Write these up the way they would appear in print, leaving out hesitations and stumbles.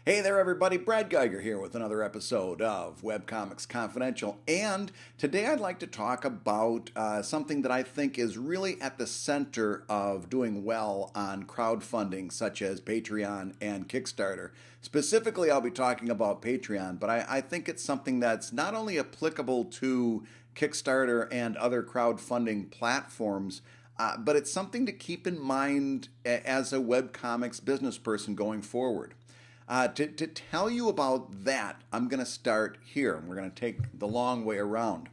Hey there, everybody. Brad Geiger here with another episode of Webcomics Confidential. And today I'd like to talk about something that I think is really at the center of doing well on crowdfunding, such as Patreon and Kickstarter. Specifically, I'll be talking about Patreon, but I think it's something that's not only applicable to Kickstarter and other crowdfunding platforms. But it's something to keep in mind as a webcomics business person going forward. To tell you about that, I'm going to start here, and we're going to take the long way around.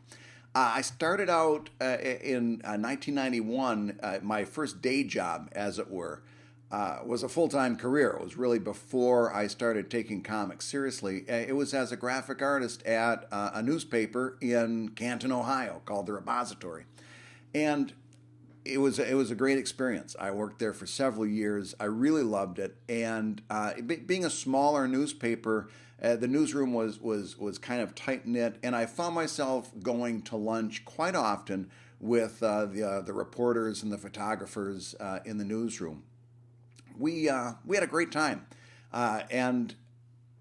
I started out in 1991. My first day job, as it were, was a full-time career. It was really before I started taking comics seriously. It was as a graphic artist at a newspaper in Canton, Ohio, called The Repository. And it was a great experience. I worked there for several years. I really loved it, and being a smaller newspaper, the newsroom was kind of tight knit, and I found myself going to lunch quite often with the reporters and the photographers in the newsroom. We had a great time, and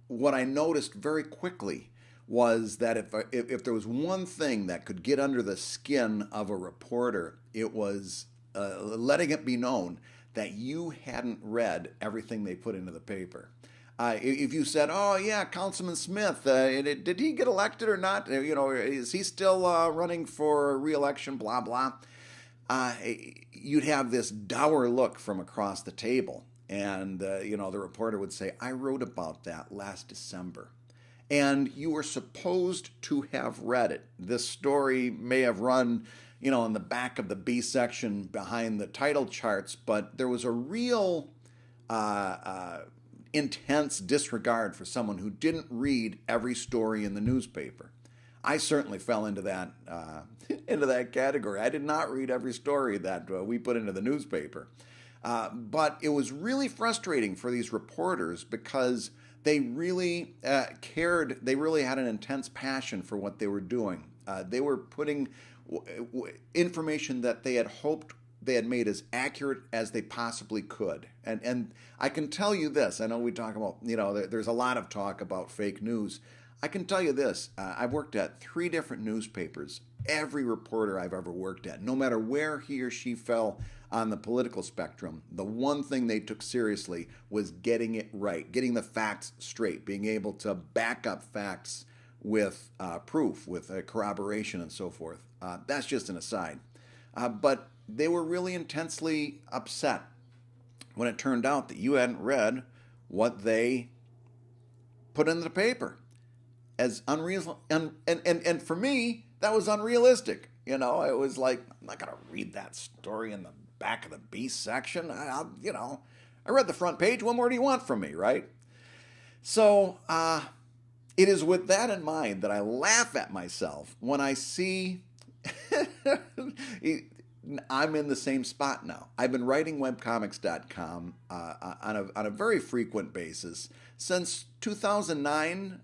what I noticed very quickly was that if there was one thing that could get under the skin of a reporter, it was letting it be known that you hadn't read everything they put into the paper. If you said, "Oh yeah, Councilman Smith, did he get elected or not? Is he still running for re-election? Blah blah." You'd have this dour look from across the table, and the reporter would say, "I wrote about that last December." And you were supposed to have read it. This story may have run, in the back of the B section behind the title charts, but there was a real intense disregard for someone who didn't read every story in the newspaper. I certainly fell into that into that category. I did not read every story that we put into the newspaper, but it was really frustrating for these reporters because they really cared. They really had an intense passion for what they were doing. They were putting information that they had hoped they had made as accurate as they possibly could. And I can tell you this. I know we talk about, there's a lot of talk about fake news. I can tell you this. I've worked at 3 different newspapers. Every reporter I've ever worked at, no matter where he or she fell on the political spectrum, the one thing they took seriously was getting it right, getting the facts straight, being able to back up facts with proof, with corroboration and so forth. That's just an aside. But they were really intensely upset when it turned out that you hadn't read what they put in the paper. As unreal, and for me, that was unrealistic. It was like, I'm not going to read that story in the back of the B section. I read the front page. What more do you want from me, right? So it is with that in mind that I laugh at myself when I see I'm in the same spot now. I've been writing webcomics.com on a very frequent basis since 2009.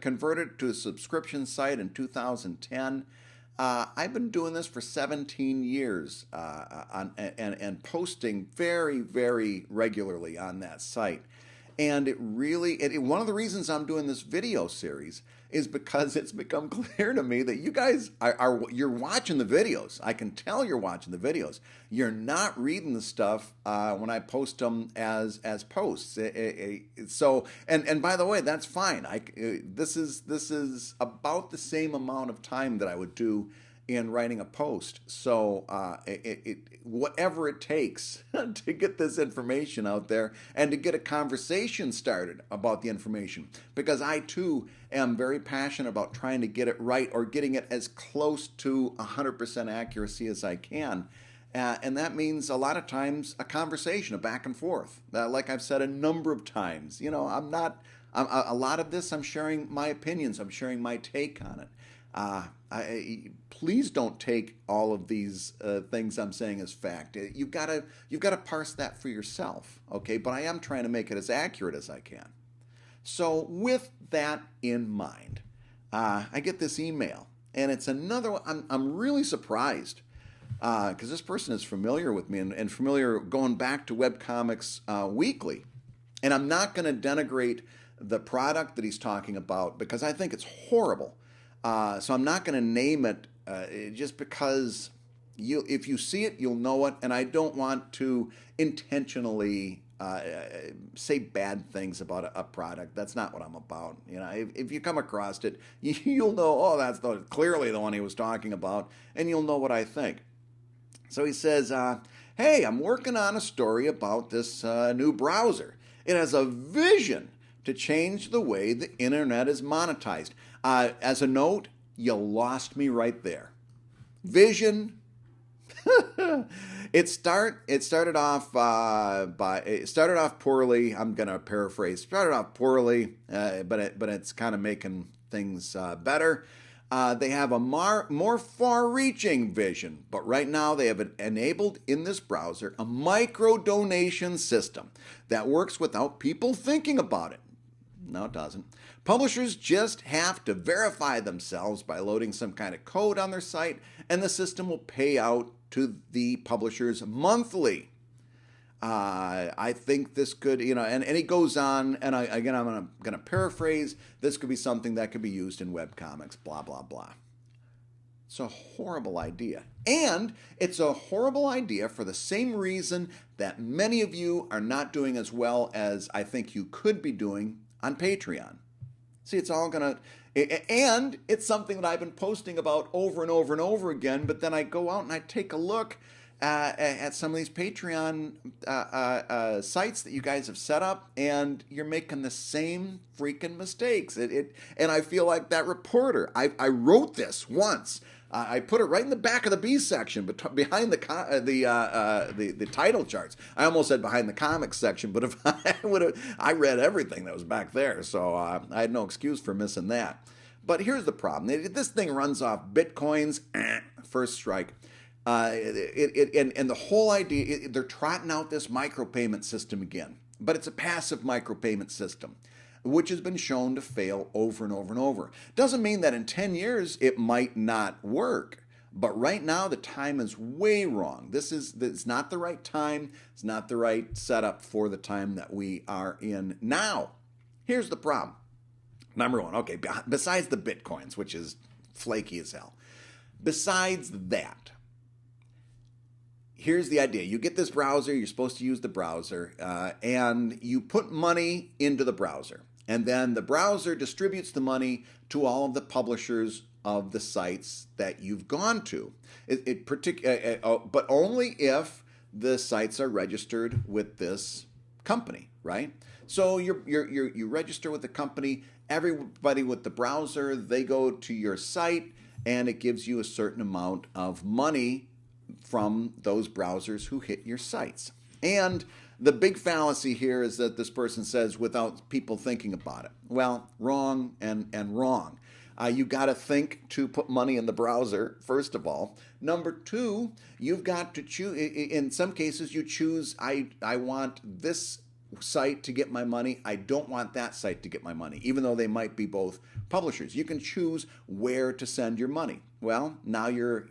Converted to a subscription site in 2010. I've been doing this for 17 years and posting very, very regularly on that site. And one of the reasons I'm doing this video series is because it's become clear to me that you guys you're watching the videos. I can tell you're watching the videos. You're not reading the stuff when I post them as posts. So and by the way, that's fine. This is about the same amount of time that I would do in writing a post. So whatever it takes to get this information out there and to get a conversation started about the information, because I too am very passionate about trying to get it right or getting it as close to 100% accuracy as I can. And that means a lot of times a conversation, a back and forth. Like I've said a number of times, a lot of this I'm sharing my opinions, I'm sharing my take on it. Please don't take all of these things I'm saying as fact. You've got to parse that for yourself, okay? But I am trying to make it as accurate as I can. So with that in mind, I get this email, and it's another one. I'm really surprised because this person is familiar with me and familiar going back to Webcomics Weekly. And I'm not going to denigrate the product that he's talking about because I think it's horrible. So I'm not going to name it just because if you see it, you'll know it. And I don't want to intentionally say bad things about a product. That's not what I'm about. If you come across it, you'll know, oh, that's clearly the one he was talking about, and you'll know what I think. So he says, hey, I'm working on a story about this new browser. It has a vision to change the way the internet is monetized. As a note, you lost me right there. Vision. It started off poorly. I'm gonna paraphrase. Started off poorly, but it's kind of making things better. They have a more far-reaching vision, but right now they have enabled in this browser a micro-donation system that works without people thinking about it. No, it doesn't. Publishers just have to verify themselves by loading some kind of code on their site, and the system will pay out to the publishers monthly. I think this could, and he goes on, and I'm going to paraphrase, this could be something that could be used in webcomics, blah, blah, blah. It's a horrible idea. And it's a horrible idea for the same reason that many of you are not doing as well as I think you could be doing on Patreon. See, it's all going to, and it's something that I've been posting about over and over and over again, but then I go out and I take a look at some of these Patreon sites that you guys have set up, and you're making the same freaking mistakes. And I feel like that reporter. I wrote this once. I put it right in the back of the B section, but behind the title charts. I almost said behind the comics section, but if I read everything that was back there, so I had no excuse for missing that. But here's the problem: this thing runs off bitcoins. First strike. And the whole idea, they're trotting out this micropayment system again, but it's a passive micropayment system, which has been shown to fail over and over and over. Doesn't mean that in 10 years it might not work, but right now the time is way wrong. It's not the right time. It's not the right setup for the time that we are in now. Here's the problem. Number one, okay, besides the bitcoins, which is flaky as hell, besides that, here's the idea. You get this browser, you're supposed to use the browser, and you put money into the browser. And then the browser distributes the money to all of the publishers of the sites that you've gone to. But only if the sites are registered with this company, right? So you register with the company, everybody with the browser, they go to your site, and it gives you a certain amount of money from those browsers who hit your sites. And the big fallacy here is that this person says without people thinking about it. Well, wrong and wrong. You got to think to put money in the browser, first of all. Number two, you've got to choose. In some cases, you choose, I want this site to get my money. I don't want that site to get my money, even though they might be both publishers. You can choose where to send your money. Well, now you're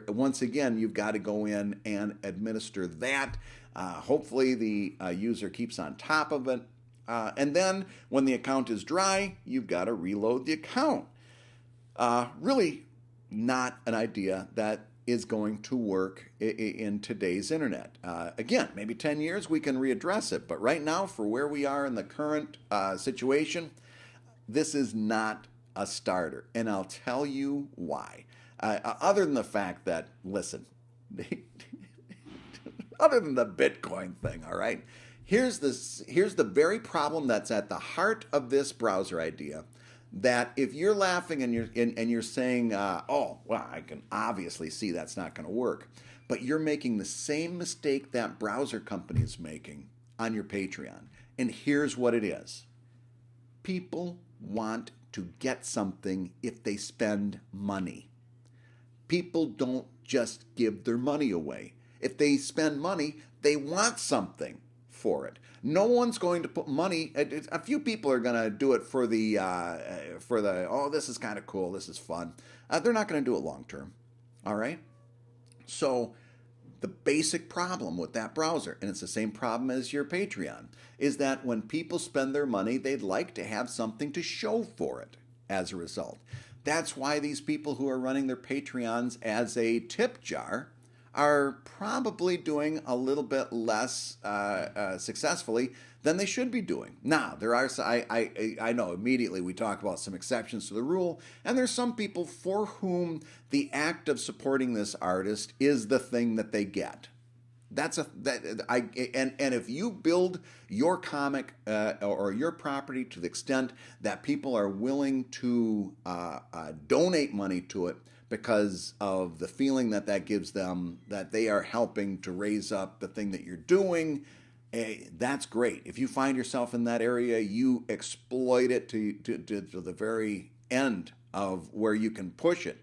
once again, you've got to go in and administer that. Hopefully the user keeps on top of it. And then when the account is dry, you've got to reload the account. Really not an idea that is going to work in today's internet. Again, maybe 10 years we can readdress it, but right now for where we are in the current situation, this is not a starter, and I'll tell you why. Other than the fact that, listen, other than the Bitcoin thing, all right, here's the very problem that's at the heart of this browser idea. That if you're laughing and you're saying, oh, well, I can obviously see that's not going to work, but you're making the same mistake that browser company is making on your Patreon. And here's what it is. People want to get something if they spend money. People don't just give their money away. If they spend money, they want something for it. No one's going to put money. A few people are going to do it for the oh, this is kind of cool, this is fun. They're not going to do it long term. All right. So The basic problem with that browser, and it's the same problem as your Patreon, is that when people spend their money, they'd like to have something to show for it as a result. That's why these people who are running their Patreons as a tip jar are probably doing a little bit less successfully than they should be doing. Now, there are, I know immediately we talk about some exceptions to the rule, and there's some people for whom the act of supporting this artist is the thing that they get. And if you build your comic or your property to the extent that people are willing to donate money to it because of the feeling that that gives them that they are helping to raise up the thing that you're doing, that's great. If you find yourself in that area, you exploit it to the very end of where you can push it.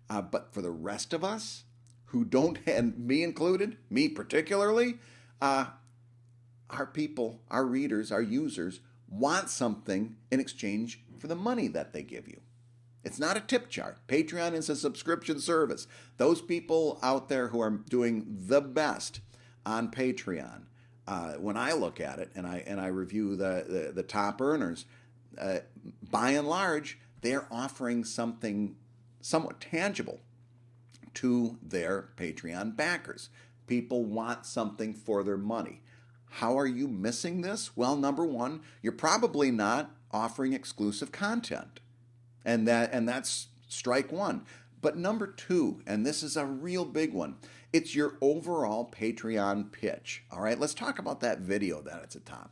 But for the rest of us who don't, and me included, me particularly, our people, our readers, our users want something in exchange for the money that they give you. It's not a tip jar. Patreon is a subscription service. Those people out there who are doing the best on Patreon, when I look at it and I review the top earners, by and large, they're offering something somewhat tangible to their Patreon backers. People want something for their money. How are you missing this? Well, number one, you're probably not offering exclusive content. And that's strike one. But number two, and this is a real big one, it's your overall Patreon pitch. All right, let's talk about that video that's at the top.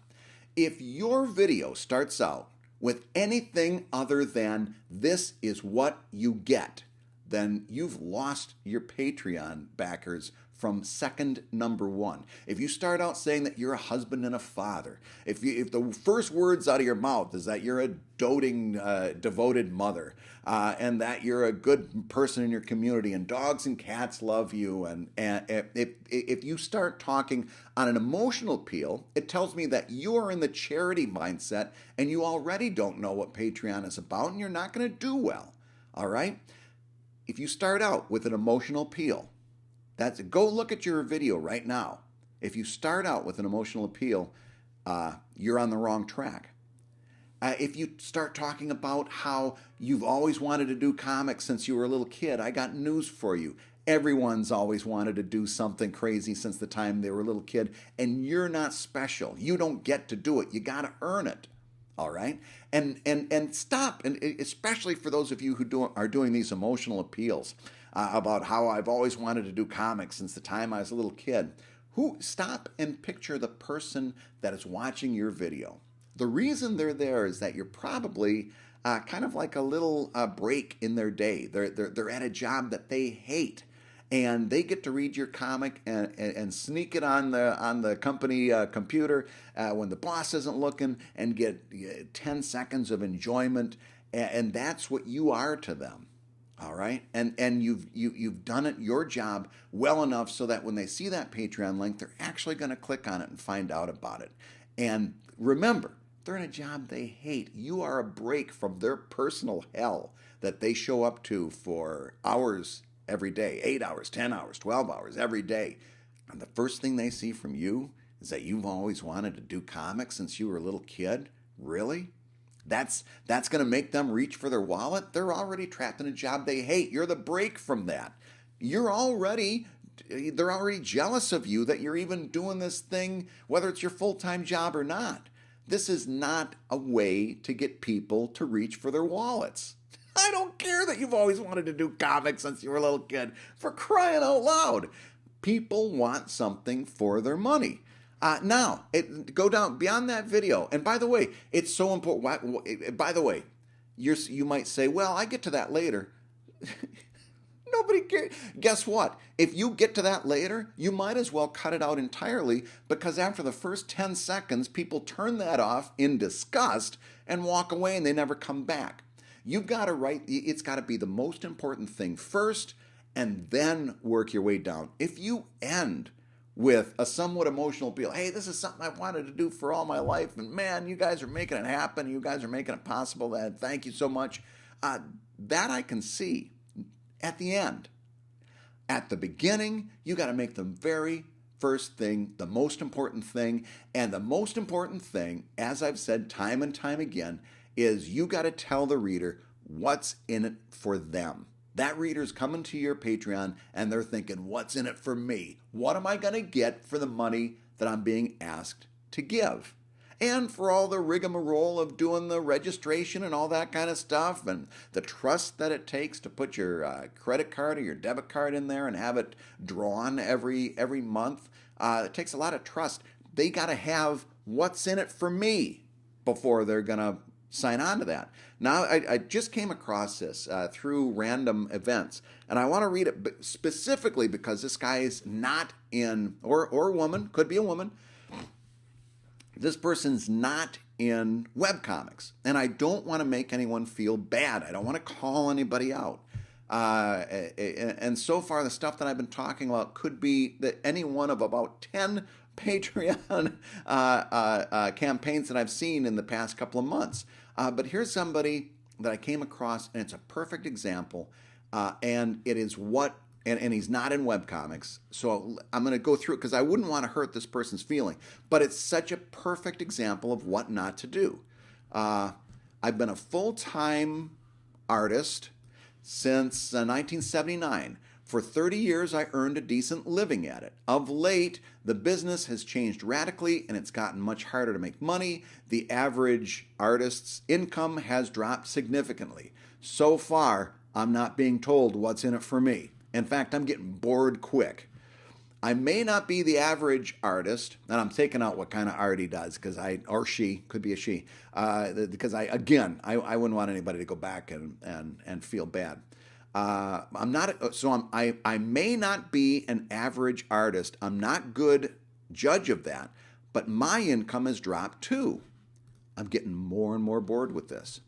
If your video starts out with anything other than "this is what you get," then you've lost your Patreon backers from second number one. If you start out saying that you're a husband and a father, if the first words out of your mouth is that you're a doting, devoted mother, and that you're a good person in your community, and dogs and cats love you, and if you start talking on an emotional appeal, it tells me that you're in the charity mindset, and you already don't know what Patreon is about, and you're not going to do well. All right? If you start out with an emotional appeal, go look at your video right now. If you start out with an emotional appeal, you're on the wrong track. If you start talking about how you've always wanted to do comics since you were a little kid, I got news for you. Everyone's always wanted to do something crazy since the time they were a little kid, and you're not special. You don't get to do it. You got to earn it. All right? And stop, and especially for those of you who are doing these emotional appeals about how I've always wanted to do comics since the time I was a little kid. Stop and picture the person that is watching your video. The reason they're there is that you're probably kind of like a little break in their day. They're at a job that they hate, and they get to read your comic and sneak it on the company computer when the boss isn't looking and get 10 seconds of enjoyment, and that's what you are to them. All right, and you've done it your job well enough so that when they see that Patreon link, they're actually going to click on it and find out about it. And remember, they're in a job they hate. You are a break from their personal hell that they show up to for hours every day, 8 hours, 10 hours, 12 hours every day. And the first thing they see from you is that you've always wanted to do comics since you were a little kid. Really? That's going to make them reach for their wallet? They're already trapped in a job they hate. You're the break from that. They're already jealous of you that you're even doing this thing, whether it's your full-time job or not. This is not a way to get people to reach for their wallets. I don't care that you've always wanted to do comics since you were a little kid. For crying out loud. People want something for their money. Now, go down beyond that video. And by the way, it's so important. By the way, you might say, well, I get to that later. Nobody cares. Guess what? If you get to that later, you might as well cut it out entirely, because after the first 10 seconds, people turn that off in disgust and walk away, and they never come back. You've got to write, it's got to be the most important thing first, and then work your way down. If you end with a somewhat emotional appeal, hey, this is something I've wanted to do for all my life, and man, you guys are making it happen, you guys are making it possible, and thank you so much, that I can see at the end. At the beginning, you got to make the very first thing the most important thing. And the most important thing, as I've said time and time again, is you got to tell the reader what's in it for them. That reader's coming to your Patreon and they're thinking, what's in it for me? What am I going to get for the money that I'm being asked to give? And for all the rigmarole of doing the registration and all that kind of stuff, and the trust that it takes to put your credit card or your debit card in there and have it drawn every month, it takes a lot of trust. They got to have what's in it for me before they're going to sign on to that. Now, I just came across this through random events, and I want to read it specifically because this guy is not in, or woman, could be a woman. This person's not in webcomics, and I don't want to make anyone feel bad. I don't want to call anybody out. And so far, the stuff that I've been talking about could be any one of about 10 Patreon campaigns that I've seen in the past couple of months. But here's somebody that I came across, and it's a perfect example, and it is what, and he's not in webcomics, so I'm going to go through it because I wouldn't want to hurt this person's feeling, but it's such a perfect example of what not to do. I've been a full-time artist since 1979. For 30 years, I earned a decent living at it. Of late, the business has changed radically and it's gotten much harder to make money. The average artist's income has dropped significantly. So far, I'm not being told what's in it for me. In fact, I'm getting bored quick. I may not be the average artist, and I'm taking out what kind of art he does, because or she, could be a she, because I wouldn't want anybody to go back and feel bad. I may not be an average artist. I'm not good judge of that, but my income has dropped too. I'm getting more and more bored with this.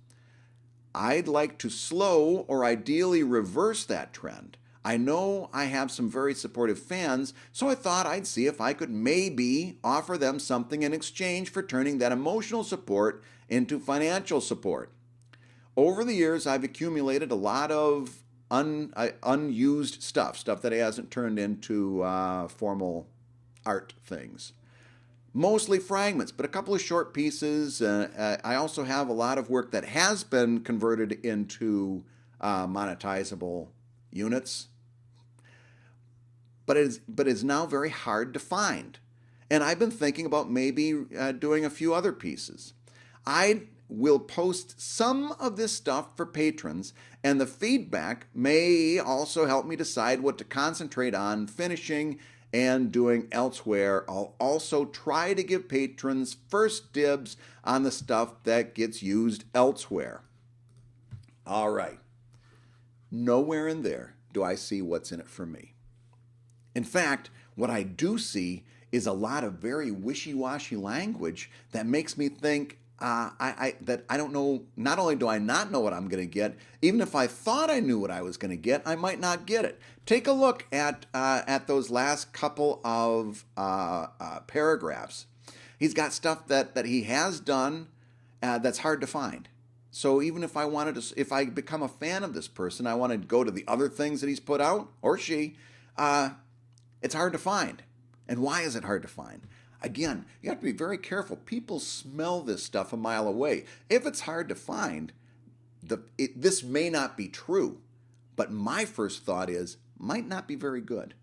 I'd like to slow or ideally reverse that trend. I know I have some very supportive fans, so I thought I'd see if I could maybe offer them something in exchange for turning that emotional support into financial support. Over the years, I've accumulated a lot of unused stuff that hasn't turned into formal art things. Mostly fragments, but a couple of short pieces. I also have a lot of work that has been converted into monetizable units, but it's now very hard to find. And I've been thinking about maybe doing a few other pieces. I will post some of this stuff for patrons, and the feedback may also help me decide what to concentrate on finishing and doing elsewhere. I'll also try to give patrons first dibs on the stuff that gets used elsewhere. All right. Nowhere in there do I see what's in it for me. In fact, what I do see is a lot of very wishy-washy language that makes me think that I don't know. Not only do I not know what I'm going to get, even if I thought I knew what I was going to get, I might not get it. Take a look at those last couple of paragraphs. He's got stuff that he has done that's hard to find. So even if if I become a fan of this person, I want to go to the other things that he's put out, or she, it's hard to find. And why is it hard to find? Again, you have to be very careful. People smell this stuff a mile away. If it's hard to find, this may not be true, but my first thought is, might not be very good.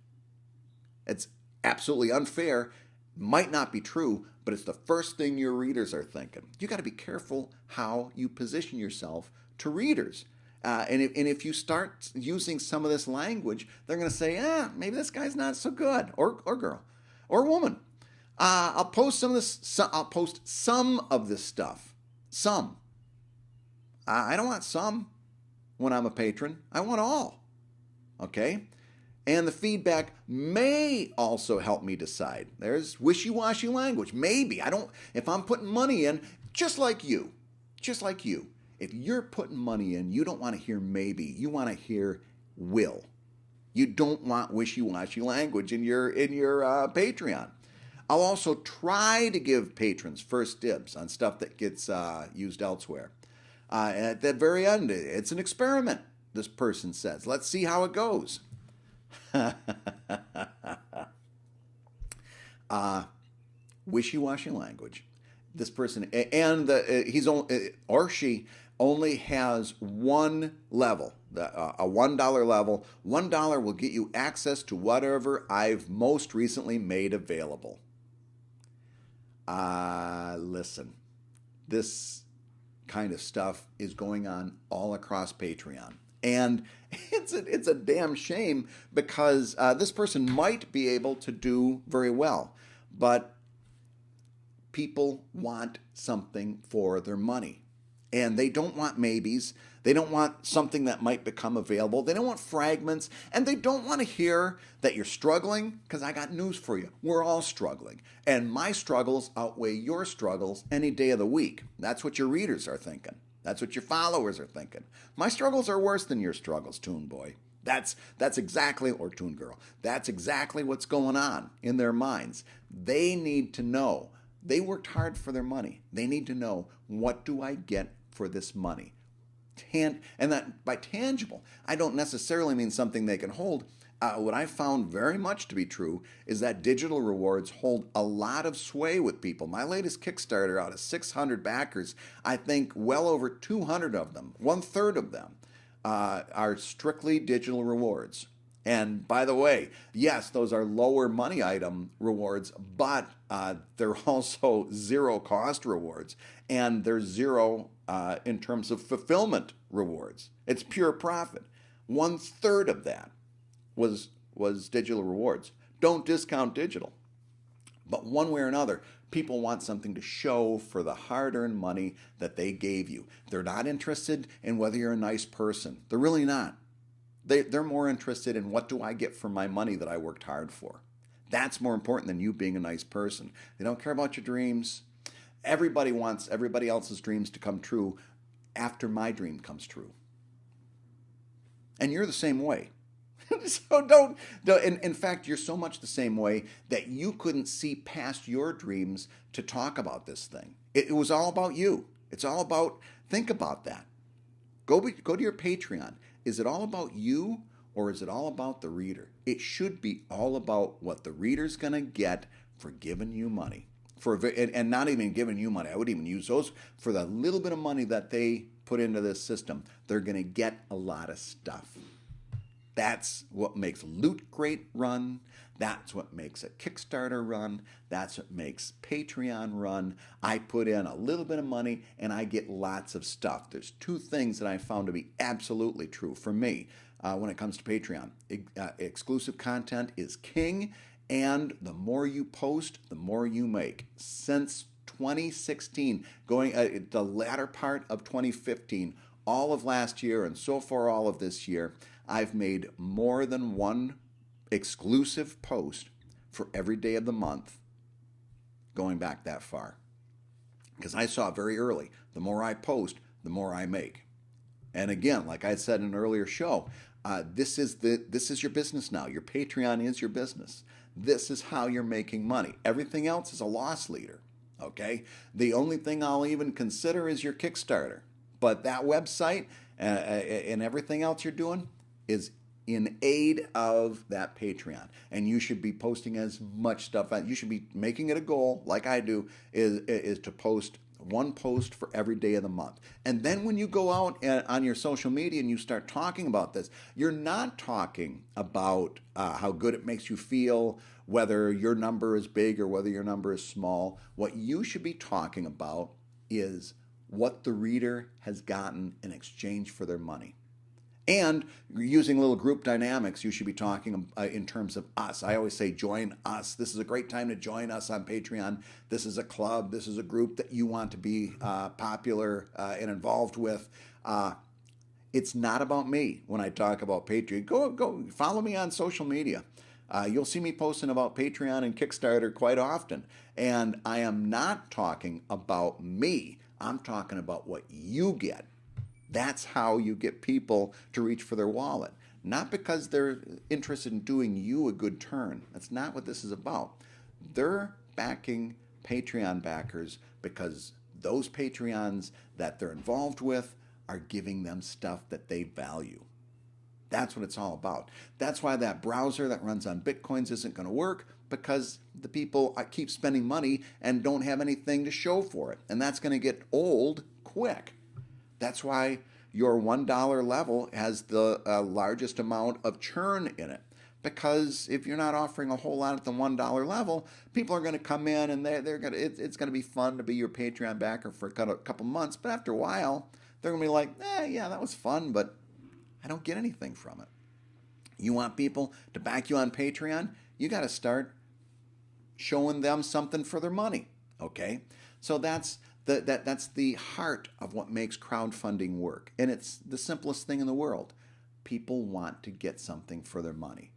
It's absolutely unfair, might not be true, but it's the first thing your readers are thinking. You got to be careful how you position yourself to readers. And if you start using some of this language, they're going to say, maybe this guy's not so good, or girl, or woman. I'll post some of this. I'll post some of this stuff. Some. I don't want some when I'm a patron. I want all. Okay? And the feedback may also help me decide. There's wishy-washy language. Maybe. If I'm putting money in, just like you. If you're putting money in, you don't want to hear maybe. You want to hear will. You don't want wishy-washy language in your Patreon. I'll also try to give patrons first dibs on stuff that gets used elsewhere. At the very end, it's an experiment, this person says. Let's see how it goes. uh, wishy-washy language. This person and he's only or she only has one level, a $1 level. $1 will get you access to whatever I've most recently made available. Listen, this kind of stuff is going on all across Patreon. And it's a damn shame because this person might be able to do very well, but people want something for their money. And they don't want maybes. They don't want something that might become available. They don't want fragments. And they don't want to hear that you're struggling, because I got news for you. We're all struggling. And my struggles outweigh your struggles any day of the week. That's what your readers are thinking. That's what your followers are thinking. My struggles are worse than your struggles, Toon Boy. That's exactly, or Toon Girl, that's exactly what's going on in their minds. They need to know. They worked hard for their money. They need to know, what do I get for this money? And that by tangible, I don't necessarily mean something they can hold. What I found very much to be true is that digital rewards hold a lot of sway with people. My latest Kickstarter, out of 600 backers, I think well over 200 of them, 1/3 of them, are strictly digital rewards. And by the way, yes, those are lower money item rewards, but they're also zero cost rewards, and they're zero in terms of fulfillment rewards. It's pure profit. 1/3 of that was digital rewards. Don't discount digital. But one way or another, people want something to show for the hard-earned money that they gave you. They're not interested in whether you're a nice person. They're really not. They're more interested in, what do I get for my money that I worked hard for? That's more important than you being a nice person. They don't care about your dreams. Everybody wants everybody else's dreams to come true after my dream comes true. And you're the same way. So don't in fact, you're so much the same way that you couldn't see past your dreams to talk about this thing. It was all about you. It's all about, think about that. Go to your Patreon. Is it all about you, or is it all about the reader? It should be all about what the reader's going to get for giving you money. And not even giving you money. I would even use those for the little bit of money that they put into this system. They're going to get a lot of stuff. That's what makes Loot Crate run. That's what makes a Kickstarter run. That's what makes Patreon run. I put in a little bit of money and I get lots of stuff. There's two things that I found to be absolutely true for me when it comes to Patreon. Exclusive content is king, and the more you post, the more you make. Since 2016, going the latter part of 2015, all of last year, and so far all of this year, I've made more than one exclusive post for every day of the month, going back that far. Because I saw very early, the more I post, the more I make. And again, like I said in an earlier show, this is your business now. Your Patreon is your business. This is how you're making money. Everything else is a loss leader. Okay? The only thing I'll even consider is your Kickstarter. But that website and everything else you're doing is in aid of that Patreon. And you should be posting as much stuff. You should be making it a goal, like I do, is to post one post for every day of the month. And then when you go out on your social media and you start talking about this, you're not talking about how good it makes you feel, whether your number is big or whether your number is small. What you should be talking about is what the reader has gotten in exchange for their money. And using little group dynamics, you should be talking in terms of us. I always say, join us. This is a great time to join us on Patreon. This is a club. This is a group that you want to be popular and involved with. It's not about me when I talk about Patreon. Go follow me on social media. You'll see me posting about Patreon and Kickstarter quite often. And I am not talking about me. I'm talking about what you get. That's how you get people to reach for their wallet. Not because they're interested in doing you a good turn. That's not what this is about. They're backing Patreon backers because those Patreons that they're involved with are giving them stuff that they value. That's what it's all about. That's why that browser that runs on Bitcoins isn't going to work, because the people keep spending money and don't have anything to show for it. And that's going to get old quick. That's why your $1 level has the largest amount of churn in it. Because if you're not offering a whole lot at the $1 level, people are going to come in and it's going to be fun to be your Patreon backer for a couple months. But after a while, they're going to be like, yeah, that was fun, but I don't get anything from it. You want people to back you on Patreon? You got to start showing them something for their money. Okay, so that's the heart of what makes crowdfunding work, and it's the simplest thing in the world. People want to get something for their money.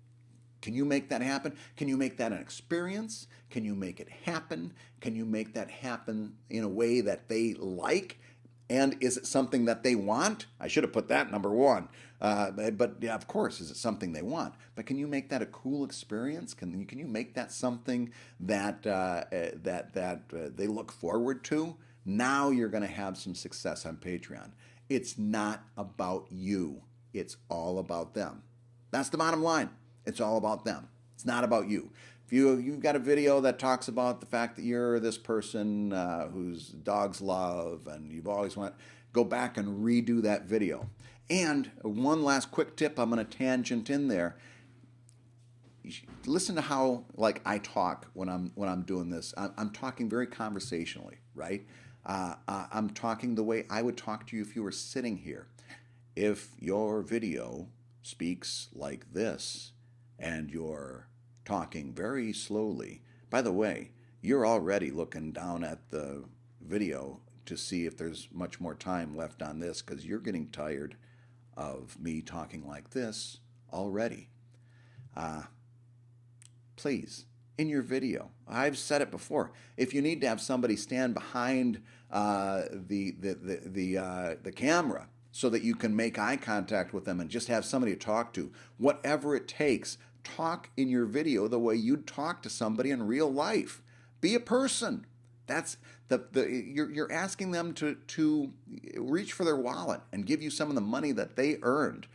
Can you make that happen? Can you make that an experience? Can you make it happen? Can you make that happen in a way that they like? And is it something that they want? I should have put that number one. But yeah, of course, is it something they want? But can you make that a cool experience? Can you make that something that they look forward to? Now you're going to have some success on Patreon. It's not about you. It's all about them. That's the bottom line. It's all about them. It's not about you. If you've got a video that talks about the fact that you're this person whose dogs love and you've always wanted, go back and redo that video. And one last quick tip I'm going to tangent in there. Listen to how I talk when I'm doing this. I'm talking very conversationally, right? I'm talking the way I would talk to you if you were sitting here. If your video speaks like this and you're talking very slowly, by the way, you're already looking down at the video to see if there's much more time left on this, because you're getting tired of me talking like this already. Please, in your video, I've said it before, if you need to have somebody stand behind the camera so that you can make eye contact with them and just have somebody to talk to, whatever it takes, talk in your video the way you'd talk to somebody in real life. Be a person. That's you're asking them to reach for their wallet and give you some of the money that they earned.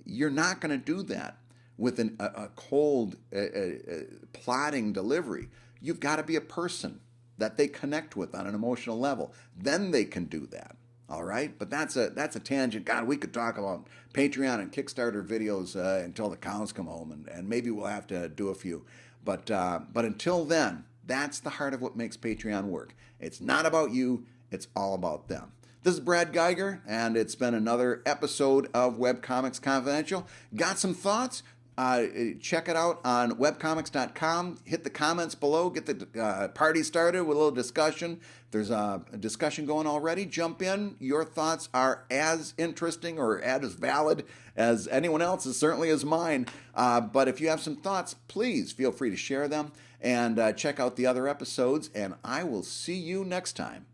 You're not going to do that with a cold, plodding delivery. You've got to be a person that they connect with on an emotional level. Then they can do that. All right, but that's a tangent. God, we could talk about Patreon and Kickstarter videos until the cows come home, and maybe we'll have to do a few. But until then, that's the heart of what makes Patreon work. It's not about you. It's all about them. This is Brad Geiger, and it's been another episode of Webcomics Confidential. Got some thoughts? Check it out on webcomics.com. Hit the comments below. Get the party started with a little discussion. There's a discussion going already. Jump in. Your thoughts are as interesting or as valid as anyone else's, certainly as mine. But if you have some thoughts, please feel free to share them and check out the other episodes. And I will see you next time.